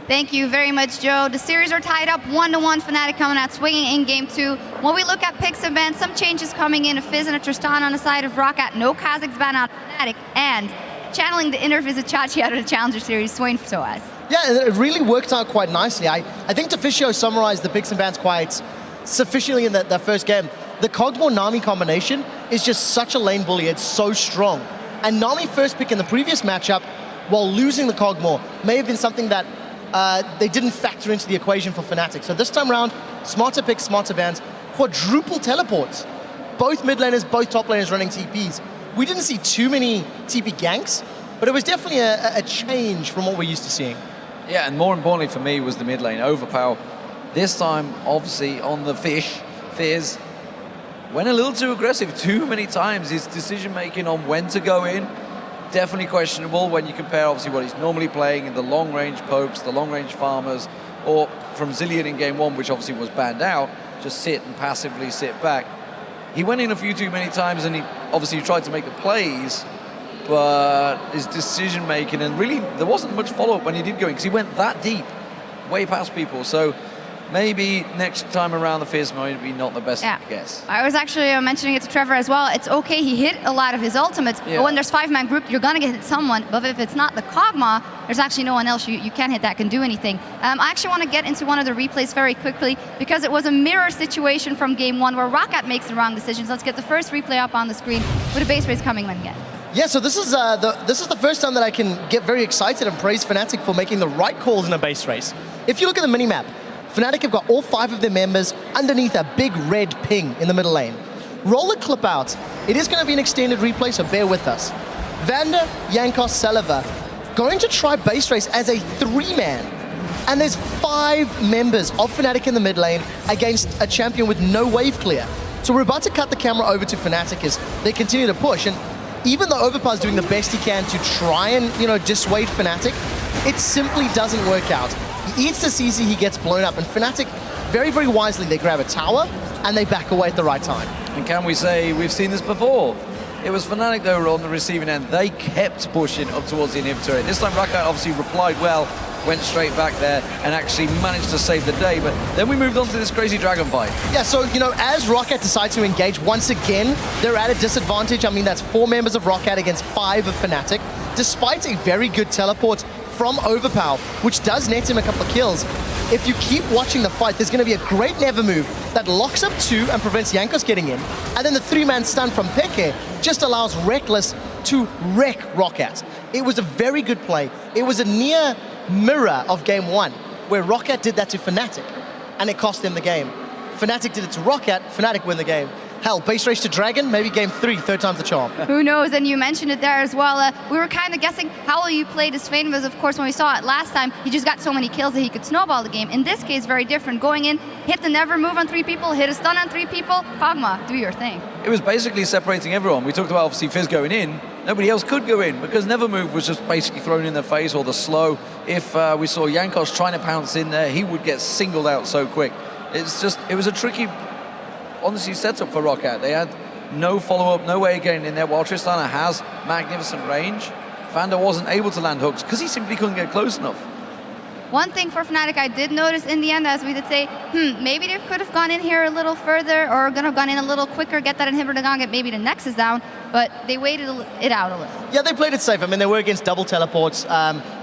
Thank you very much, Joe. The series are tied up 1-1. Fnatic coming out swinging in game 2. When we look at picks and bans, some changes coming in. A Fizz and a Tristan on the side of ROCCAT. No Kazakhs ban out of Fnatic. And channeling the inner Vizicachi out of the Challenger Series, Swain Soaz. Yeah, it really worked out quite nicely. I think Deficio summarized the picks and bans quite sufficiently in that first game. The Kog'Maw-Nami combination is just such a lane bully. It's so strong. And Nami first pick in the previous matchup, while losing the Kog'Maw, may have been something that they didn't factor into the equation for Fnatic. So this time around, smarter picks, smarter bans, quadruple teleports. Both mid laners, both top laners running TPs. We didn't see too many TP ganks, but it was definitely a change from what we're used to seeing. Yeah, and more importantly for me was the mid lane, Overpower. This time, obviously, on the Fizz, went a little too aggressive too many times. His decision-making on when to go in, definitely questionable when you compare, obviously, what he's normally playing in the long-range pokes, the long-range farmers, or from Zillion in game 1, which obviously was banned out, just sit and passively sit back. He went in a few too many times, and he obviously tried to make the plays, but his decision-making, and really, there wasn't much follow-up when he did go in, because he went that deep, way past people. So maybe next time around the Fizz might be not the best guess. I was actually mentioning it to Trevor as well. It's okay, he hit a lot of his ultimates, but when there's 5-man group, you're gonna get hit someone, but if it's not the Kog'Maw, there's actually no one else you can't hit that can do anything. I actually want to get into one of the replays very quickly, because it was a mirror situation from game 1 where ROCCAT makes the wrong decisions. Let's get the first replay up on the screen with a base race coming in again. Yeah, so this is the first time that I can get very excited and praise Fnatic for making the right calls in a base race. If you look at the minimap, Fnatic have got all 5 of their members underneath a big red ping in the middle lane. Roll the clip out. It is going to be an extended replay, so bear with us. Vander, Jankos, Saliva going to try base race as a 3-man. And there's 5 members of Fnatic in the mid lane against a champion with no wave clear. So we're about to cut the camera over to Fnatic as they continue to push. And even though Overpower's doing the best he can to try and, dissuade Fnatic, it simply doesn't work out. He eats the CC, he gets blown up, and Fnatic, very, very wisely, they grab a tower and they back away at the right time. And can we say we've seen this before? It was Fnatic that were on the receiving end. They kept pushing up towards the inhibitor. This time ROCCAT obviously replied well, went straight back there and actually managed to save the day. But then we moved on to this crazy dragon fight. Yeah, so, as ROCCAT decide to engage, once again, they're at a disadvantage. I mean, that's 4 members of ROCCAT against 5 of Fnatic, despite a very good teleport from Overpower, which does net him a couple of kills. If you keep watching the fight, there's going to be a great Never move that locks up 2 and prevents Jankos getting in. And then the 3-man stun from Peke just allows Reckless to wreck ROCCAT. It was a very good play. It was a near mirror of game 1, where ROCCAT did that to Fnatic, and it cost them the game. Fnatic did it to ROCCAT, Fnatic win the game. Hell, base race to Dragon, maybe game 3, 3rd time's the charm. Who knows, and you mentioned it there as well. We were kind of guessing how will you play this Swain, because of course when we saw it last time, he just got so many kills that he could snowball the game. In this case, very different. Going in, hit the Never move on 3 people, hit a stun on 3 people, Kog'Maw, do your thing. It was basically separating everyone. We talked about obviously Fizz going in, nobody else could go in because Never move was just basically thrown in their face, or the slow. If we saw Jankos trying to pounce in there, he would get singled out so quick. It was a tricky, honestly, setup for ROCCAT. They had no follow-up, no way of getting in there, while Tristana has magnificent range. Vander wasn't able to land hooks because he simply couldn't get close enough. One thing for Fnatic I did notice in the end, as we did say, maybe they could have gone in here a little further, or gonna have gone in a little quicker, get that inhibitor down, get maybe the Nexus down, but they waited it out a little. Yeah, they played it safe. I mean, they were against double teleports.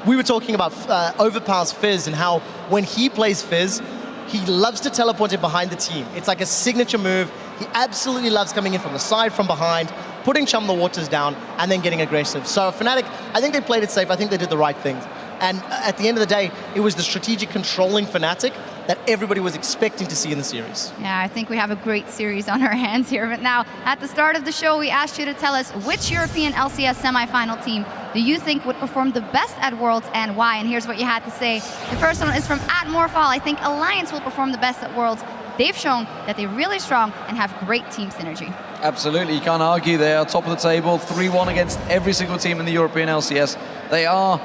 We were talking about Overpower's Fizz and how when he plays Fizz, he loves to teleport it behind the team. It's like a signature move. He absolutely loves coming in from the side, from behind, putting Chum the Waters down, and then getting aggressive. So Fnatic, I think they played it safe. I think they did the right things. And at the end of the day, it was the strategic controlling Fnatic that everybody was expecting to see in the series. Yeah, I think we have a great series on our hands here. But now, at the start of the show, we asked you to tell us which European LCS semifinal team do you think would perform the best at Worlds and why? And here's what you had to say. The first one is from @Morphal. I think Alliance will perform the best at Worlds. They've shown that they're really strong and have great team synergy. Absolutely, you can't argue. They are top of the table, 3-1 against every single team in the European LCS. They are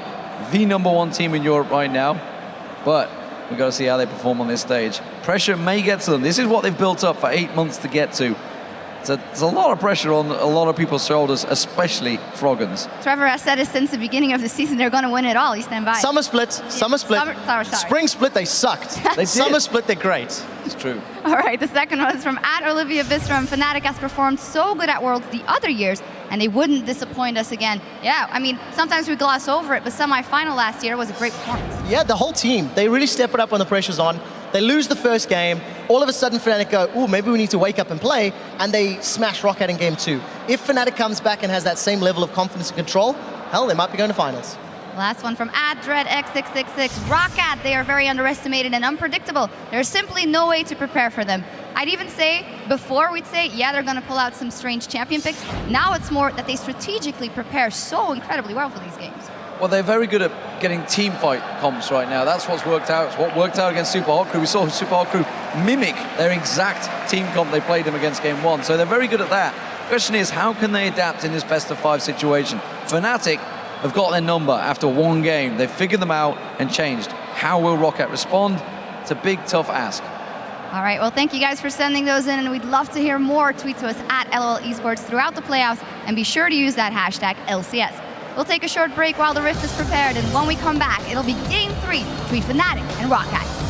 the #1 team in Europe right now, but we've got to see how they perform on this stage. Pressure may get to them. This is what they've built up for 8 months to get to. So there's a lot of pressure on a lot of people's shoulders, especially Froggen's. Trevor has said it since the beginning of the season, they're going to win it all. You stand by. Summer split, summer split. Sorry. Spring split, they sucked. They Summer did. split, they're great. It's true. All right, the second one is from @Olivia Bistrom. Fnatic has performed so good at Worlds the other years, and they wouldn't disappoint us again. Yeah, I mean, sometimes we gloss over it, but semi-final last year was a great performance. Yeah, the whole team, they really step it up when the pressure's on. They lose the first game. All of a sudden, Fnatic go, ooh, maybe we need to wake up and play, and they smash ROCCAT in game 2. If Fnatic comes back and has that same level of confidence and control, hell, they might be going to finals. Last one from @DreadX666. ROCCAT, they are very underestimated and unpredictable. There's simply no way to prepare for them. I'd even say, before we'd say, yeah, they're going to pull out some strange champion picks. Now it's more that they strategically prepare so incredibly well for these games. Well, they're very good at getting team fight comps right now. That's what's worked out. It's what worked out against Super Hot Crew. We saw Super Hot Crew mimic their exact team comp they played them against game 1. So they're very good at that. The question is, how can they adapt in this best-of-5 situation? Fnatic have got their number after one game. They've figured them out and changed. How will ROCCAT respond? It's a big, tough ask. All right, well, thank you guys for sending those in, and we'd love to hear more. Tweet to us @LOL Esports throughout the playoffs, and be sure to use that hashtag LCS. We'll take a short break while the Rift is prepared, and when we come back, it'll be Game 3 between Fnatic and ROCCAT.